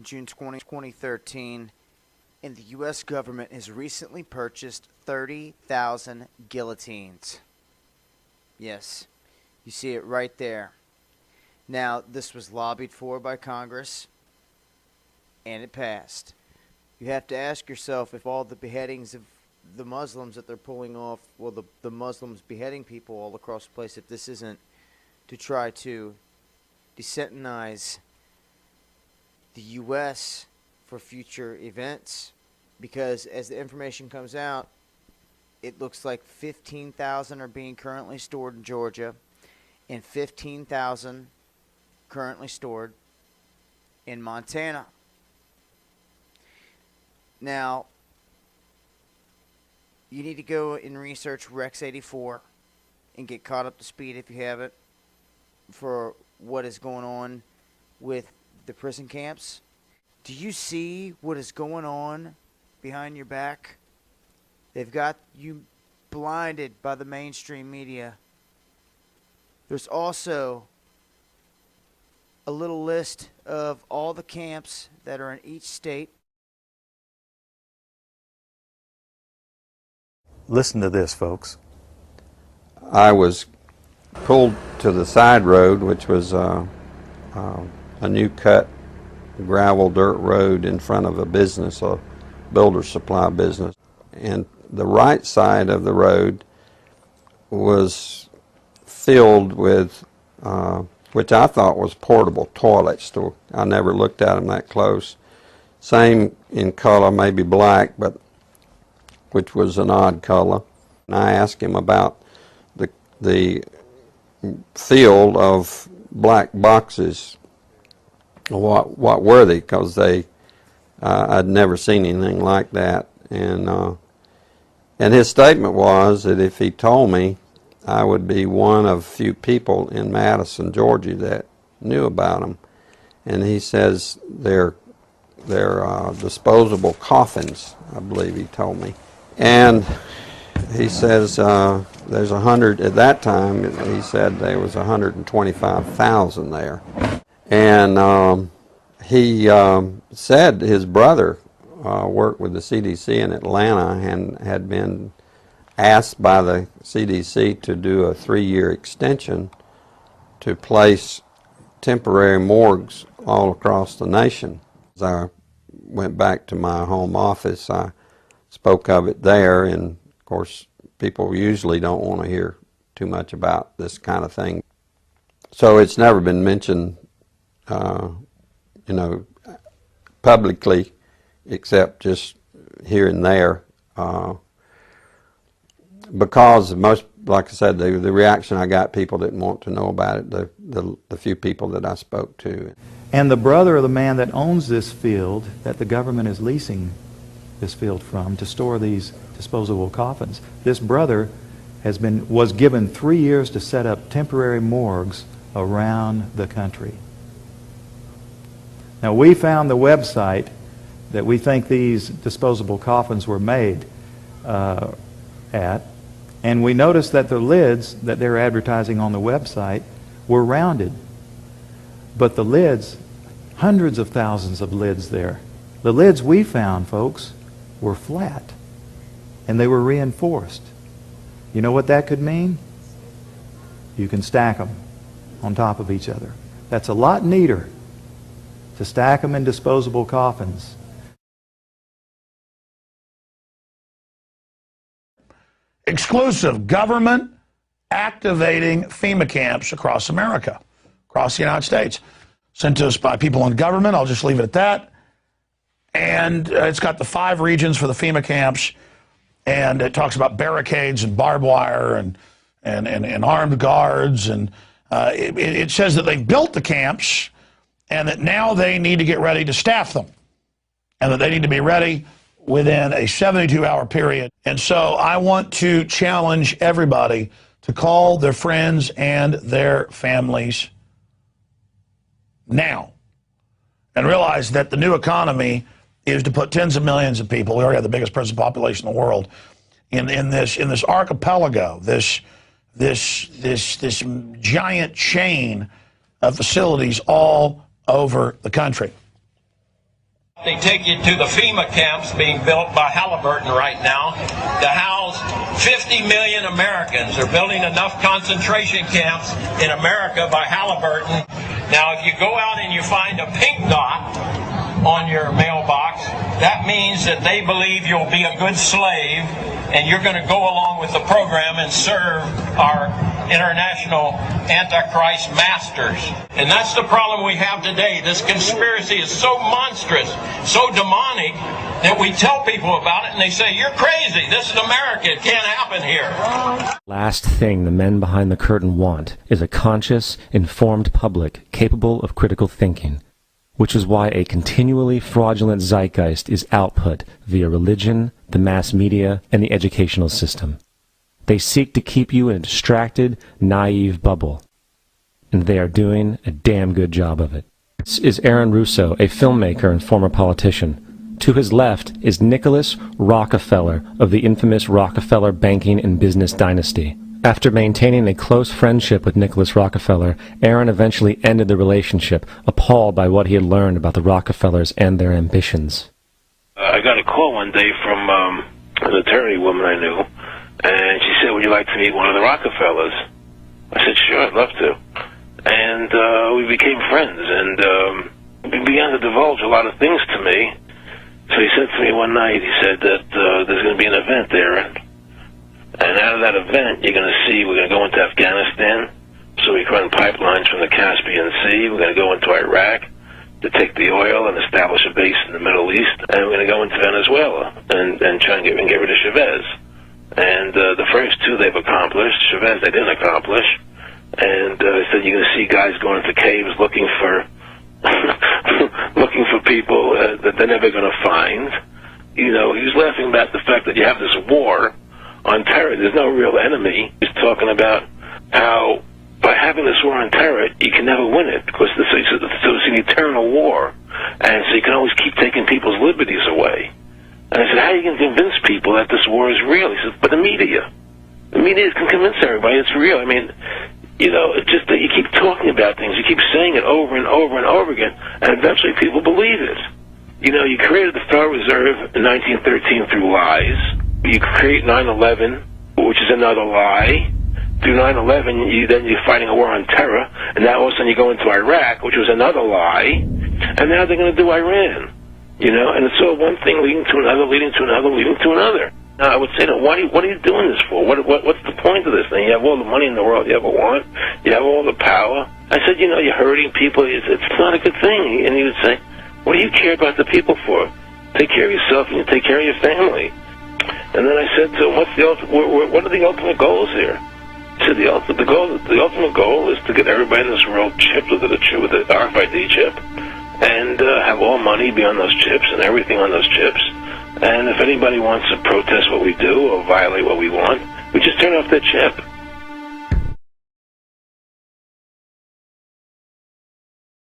June 2013, and the U.S. government has recently purchased 30,000 guillotines. Yes, you see it right there. Now, this was lobbied for by Congress, and it passed. You have to ask yourself if all the beheadings of the Muslims that they're pulling off, well, the Muslims beheading people all across the place, if this isn't to try to desensitize the U.S. for future events, because as the information comes out, it looks like 15,000 are being currently stored in Georgia and 15,000 currently stored in Montana. Now, you need to go and research Rex 84 and get caught up to speed if you haven't for what is going on with the prison camps. Do you see what is going on behind your back? They've got you blinded by the mainstream media. There's also a little list of all the camps that are in each state. Listen to this, folks. I was pulled to the side road, which was a new cut gravel dirt road in front of a business, a builder supply business. And the right side of the road was filled with, which I thought was portable toilets. I never looked at them that close. Same in color, maybe black, but which was an odd color. And I asked him about the field of black boxes. What were they? Because I'd never seen anything like that. And his statement was that if he told me, I would be one of few people in Madison, Georgia that knew about them. And he says they're disposable coffins, I believe he told me. And he says there's 100, at that time he said there was 125,000 there. And he said his brother worked with the CDC in Atlanta and had been asked by the CDC to do a 3-year extension to place temporary morgues all across the nation. As I went back to my home office, I spoke of it there, and of course people usually don't want to hear too much about this kind of thing. So it's never been mentioned, publicly, except just here and there, because most, like I said, the reaction I got, people didn't want to know about it, the few people that I spoke to. And the brother of the man that owns this field, that the government is leasing this field from to store these disposable coffins, this brother was given 3 years to set up temporary morgues around the country. Now, we found the website that we think these disposable coffins were made at, and we noticed that the lids that they're advertising on the website were rounded. But the lids, hundreds of thousands of lids there, the lids we found, folks, were flat, and they were reinforced. You know what that could mean? You can stack them on top of each other. That's a lot neater to stack them in disposable coffins. Exclusive government activating FEMA camps across America, across the United States. Sent to us by people in government. I'll just leave it at that. And it's got the 5 regions for the FEMA camps, and it talks about barricades and barbed wire and armed guards, and it says that they've built the camps and that now they need to get ready to staff them, and that they need to be ready within a 72-hour period. And so I want to challenge everybody to call their friends and their families now and realize that the new economy is to put tens of millions of people, we already have the biggest prison population in the world, in this archipelago, this giant chain of facilities all over the country. They take you to the FEMA camps being built by Halliburton right now to house 50 million Americans. They're building enough concentration camps in America by Halliburton. Now, if you go out and you find a pink dot on your mailbox, that means that they believe you'll be a good slave and you're going to go along with the program and serve our international Antichrist masters. And that's the problem we have today. This conspiracy is so monstrous, so demonic, that we tell people about it and they say, you're crazy. This is America. It can't happen here. Last thing the men behind the curtain want is a conscious, informed public capable of critical thinking, which is why a continually fraudulent zeitgeist is output via religion, the mass media, and the educational system. They seek to keep you in a distracted, naive bubble, and they are doing a damn good job of it. This is Aaron Russo, a filmmaker and former politician. To his left is Nicholas Rockefeller of the infamous Rockefeller banking and business dynasty. After maintaining a close friendship with Nicholas Rockefeller, Aaron eventually ended the relationship, appalled by what he had learned about the Rockefellers and their ambitions. I got a call one day from an attorney woman I knew, and she said, would you like to meet one of the Rockefellers? I said, sure, I'd love to. And we became friends, and he began to divulge a lot of things to me. So he said to me one night, he said that there's going to be an event there, and out of that event, you're going to see, we're going to go into Afghanistan, so we can run pipelines from the Caspian Sea. We're going to go into Iraq to take the oil and establish a base in the Middle East, and we're going to go into Venezuela and try and get rid of Chavez. And the first two they've accomplished. Chavez they didn't accomplish. And he said you're going to see guys going into caves looking for looking for people that they're never going to find. You know, he was laughing about the fact that you have this war on terror. There's no real enemy. He's talking about how by having this war on terror, you can never win it because it's an eternal war. And so you can always keep taking people's liberties away. And I said, how are you going to convince people that this war is real? He said, but the media can convince everybody it's real. I mean, you know, it's just that you keep talking about things, you keep saying it over and over and over again, and eventually people believe it. You know, you created the Federal Reserve in 1913 through lies. You create 9/11, which is another lie. Through 9/11, you're fighting a war on terror, and now all of a sudden you go into Iraq, which was another lie, and now they're going to do Iran. You know, and it's all one thing leading to another, leading to another, leading to another. Now, I would say, what are you doing this for? What's the point of this thing? You have all the money in the world you ever want. You have all the power. I said, you know, you're hurting people. It's not a good thing. And he would say, what do you care about the people for? Take care of yourself and you take care of your family. And then I said to him, what are the ultimate goals here? He said, the ultimate goal is to get everybody in this world chipped with the RFID chip. And have all money be on those chips and everything on those chips. And if anybody wants to protest what we do or violate what we want, we just turn off their chip.